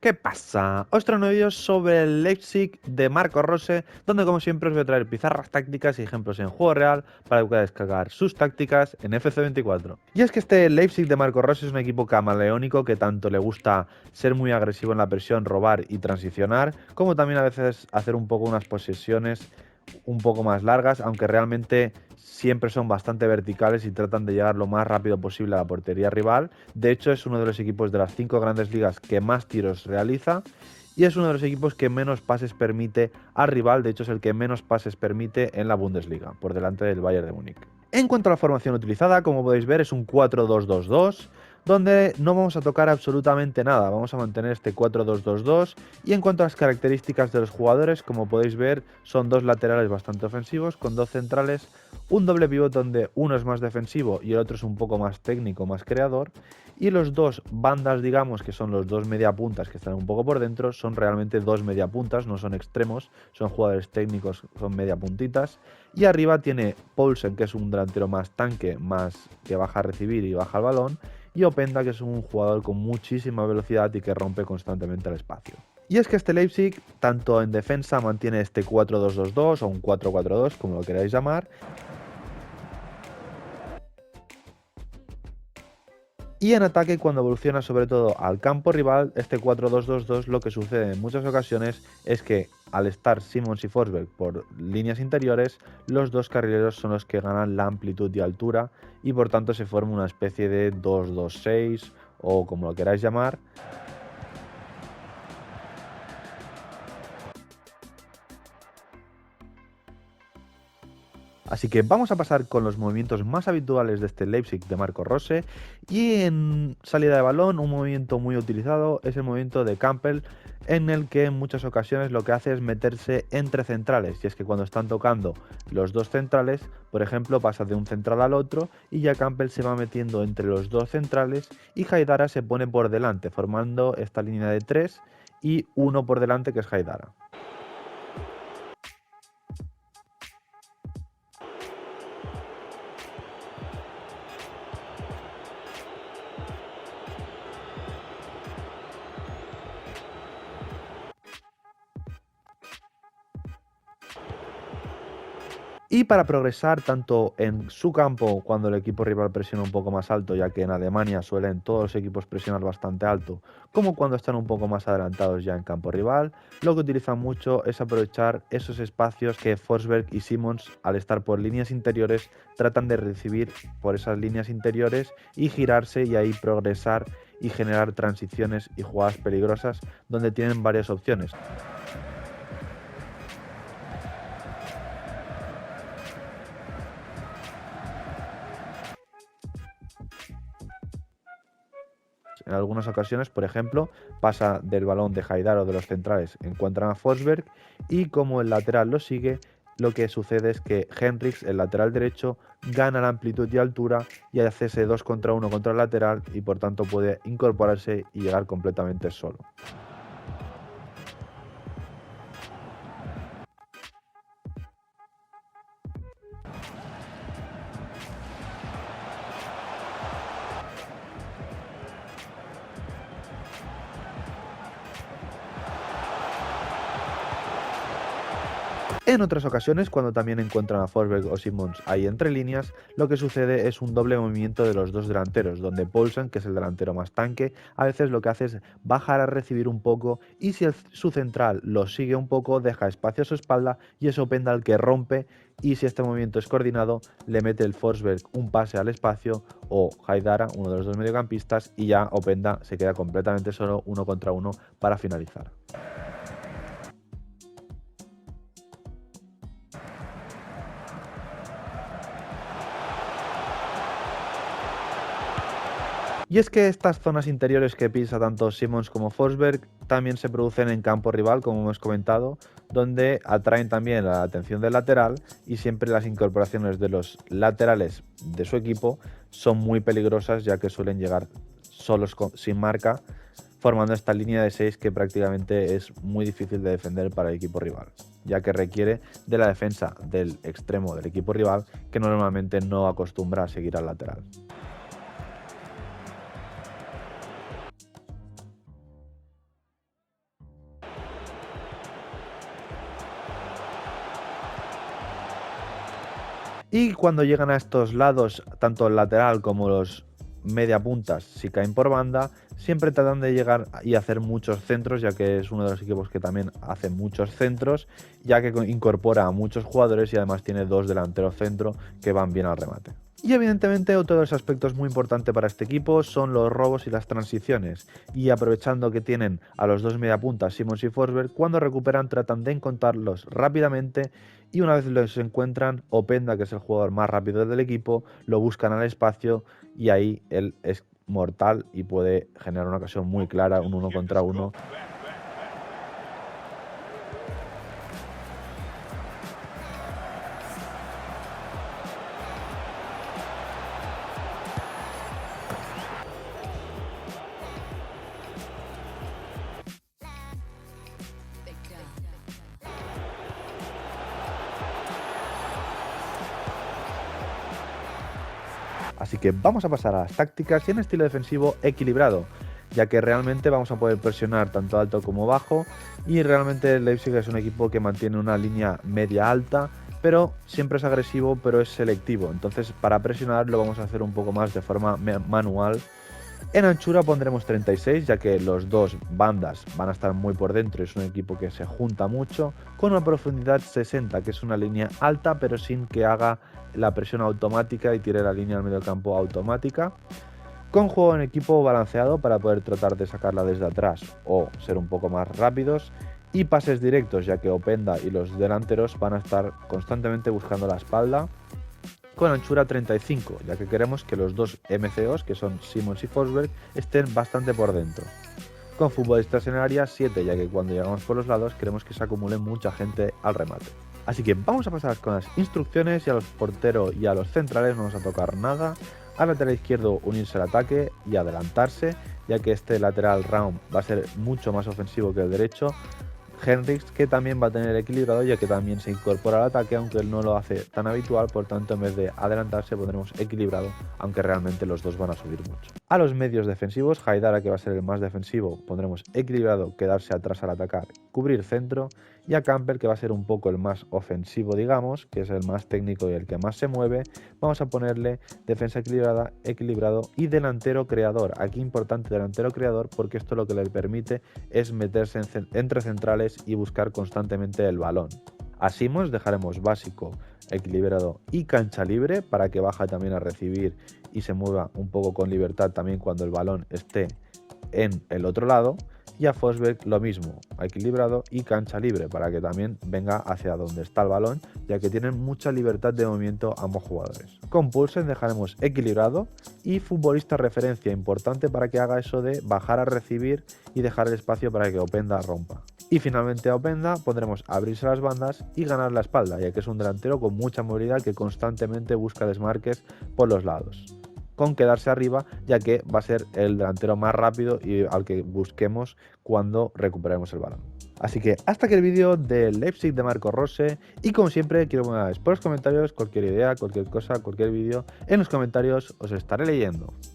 ¿Qué pasa? Os traigo un vídeo sobre el Leipzig de Marco Rose, donde como siempre os voy a traer pizarras tácticas y ejemplos en juego real para que podáis descargar sus tácticas en FC24. Y es que este Leipzig de Marco Rose es un equipo camaleónico que tanto le gusta ser muy agresivo en la presión, robar y transicionar, como también a veces hacer un poco unas posesiones un poco más largas, aunque realmente siempre son bastante verticales y tratan de llegar lo más rápido posible a la portería rival. De hecho, es uno de los equipos de las 5 grandes ligas que más tiros realiza y es uno de los equipos que menos pases permite al rival. De hecho, es el que menos pases permite en la Bundesliga, por delante del Bayern de Múnich. En cuanto a la formación utilizada, como podéis ver, es un 4-2-2-2, donde no vamos a tocar absolutamente nada, vamos a mantener este 4-2-2-2. Y en cuanto a las características de los jugadores, como podéis ver, son dos laterales bastante ofensivos, con dos centrales, un doble pivot donde uno es más defensivo y el otro es un poco más técnico, más creador, y los dos bandas, digamos, que son los dos mediapuntas que están un poco por dentro, son realmente dos mediapuntas, no son extremos, son jugadores técnicos, son mediapuntitas. Y arriba tiene Poulsen, que es un delantero más tanque, más que baja a recibir y baja el balón, y Openda, que es un jugador con muchísima velocidad y que rompe constantemente el espacio. Y es que este Leipzig, tanto en defensa, mantiene este 4-2-2-2 o un 4-4-2, como lo queráis llamar. Y en ataque, cuando evoluciona sobre todo al campo rival, este 4-2-2-2, lo que sucede en muchas ocasiones es que al estar Simons y Forsberg por líneas interiores, los dos carrileros son los que ganan la amplitud y altura y por tanto se forma una especie de 2-2-6 o como lo queráis llamar. Así que vamos a pasar con los movimientos más habituales de este Leipzig de Marco Rose. Y en salida de balón, un movimiento muy utilizado es el movimiento de Campbell, en el que en muchas ocasiones lo que hace es meterse entre centrales. Y es que cuando están tocando los dos centrales, por ejemplo, pasa de un central al otro y ya Campbell se va metiendo entre los dos centrales y Haidara se pone por delante, formando esta línea de tres y uno por delante que es Haidara. Y para progresar tanto en su campo cuando el equipo rival presiona un poco más alto, ya que en Alemania suelen todos los equipos presionar bastante alto, como cuando están un poco más adelantados ya en campo rival, lo que utilizan mucho es aprovechar esos espacios que Forsberg y Simons, al estar por líneas interiores, tratan de recibir por esas líneas interiores y girarse y ahí progresar y generar transiciones y jugadas peligrosas donde tienen varias opciones. En algunas ocasiones, por ejemplo, pasa del balón de Haidar o de los centrales, encuentran a Forsberg y como el lateral lo sigue, lo que sucede es que Henrichs, el lateral derecho, gana la amplitud y altura y hace ese 2 contra 1 contra el lateral y por tanto puede incorporarse y llegar completamente solo. En otras ocasiones, cuando también encuentran a Forsberg o Simons ahí entre líneas, lo que sucede es un doble movimiento de los dos delanteros, donde Poulsen, que es el delantero más tanque, a veces lo que hace es bajar a recibir un poco y si su central lo sigue un poco, deja espacio a su espalda y es Openda el que rompe y si este movimiento es coordinado, le mete el Forsberg un pase al espacio o Haidara, uno de los dos mediocampistas, y ya Openda se queda completamente solo 1 contra 1 para finalizar. Y es que estas zonas interiores que pisa tanto Simons como Forsberg también se producen en campo rival, como hemos comentado, donde atraen también la atención del lateral y siempre las incorporaciones de los laterales de su equipo son muy peligrosas ya que suelen llegar solos sin marca, formando esta línea de 6 que prácticamente es muy difícil de defender para el equipo rival, ya que requiere de la defensa del extremo del equipo rival que normalmente no acostumbra a seguir al lateral. Y cuando llegan a estos lados, tanto el lateral como los media puntas, si caen por banda, siempre tratan de llegar y hacer muchos centros, ya que es uno de los equipos que también hace muchos centros, ya que incorpora a muchos jugadores y además tiene dos delanteros centro que van bien al remate. Y evidentemente otro de los aspectos muy importantes para este equipo son los robos y las transiciones, y aprovechando que tienen a los dos mediapuntas Simons y Forsberg, cuando recuperan tratan de encontrarlos rápidamente y una vez los encuentran, Openda, que es el jugador más rápido del equipo, lo buscan al espacio y ahí él es mortal y puede generar una ocasión muy clara, un 1 contra 1. Así que vamos a pasar a las tácticas y en estilo defensivo equilibrado, ya que realmente vamos a poder presionar tanto alto como bajo y realmente el Leipzig es un equipo que mantiene una línea media alta, pero siempre es agresivo, pero es selectivo. Entonces para presionar lo vamos a hacer un poco más de forma manual. En anchura pondremos 36, ya que los dos bandas van a estar muy por dentro y es un equipo que se junta mucho, con una profundidad 60, que es una línea alta pero sin que haga la presión automática y tire la línea al medio campo automática, con juego en equipo balanceado para poder tratar de sacarla desde atrás o ser un poco más rápidos, y pases directos, ya que Openda y los delanteros van a estar constantemente buscando la espalda, con anchura 35, ya que queremos que los dos MCOs, que son Simons y Forsberg, estén bastante por dentro. Con futbolistas en el área 7, ya que cuando llegamos por los lados queremos que se acumule mucha gente al remate. Así que vamos a pasar con las instrucciones, y a los porteros y a los centrales no vamos a tocar nada. Al lateral izquierdo unirse al ataque y adelantarse, ya que este lateral round va a ser mucho más ofensivo que el derecho. Henrichs, que también va a tener equilibrado, ya que también se incorpora al ataque, aunque él no lo hace tan habitual, por tanto en vez de adelantarse pondremos equilibrado, aunque realmente los dos van a subir mucho. A los medios defensivos, Haidara, que va a ser el más defensivo, pondremos equilibrado, quedarse atrás al atacar, cubrir centro, y a Campbell, que va a ser un poco el más ofensivo, digamos, que es el más técnico y el que más se mueve, vamos a ponerle defensa equilibrada, equilibrado y delantero creador. Aquí importante delantero creador, porque esto lo que le permite es meterse entre centrales y buscar constantemente el balón. A Simons dejaremos básico, equilibrado y cancha libre, para que baje también a recibir y se mueva un poco con libertad también cuando el balón esté en el otro lado. Y a Forsberg lo mismo, equilibrado y cancha libre, para que también venga hacia donde está el balón, ya que tienen mucha libertad de movimiento ambos jugadores. Con Poulsen dejaremos equilibrado y futbolista referencia, importante para que haga eso de bajar a recibir y dejar el espacio para que Openda rompa. Y finalmente a Openda pondremos abrirse las bandas y ganar la espalda, ya que es un delantero con mucha movilidad que constantemente busca desmarques por los lados, con quedarse arriba, ya que va a ser el delantero más rápido y al que busquemos cuando recuperemos el balón. Así que hasta aquí el vídeo del Leipzig de Marco Rose, y como siempre quiero que me hagáis por los comentarios cualquier idea, cualquier cosa, cualquier vídeo, en los comentarios os estaré leyendo.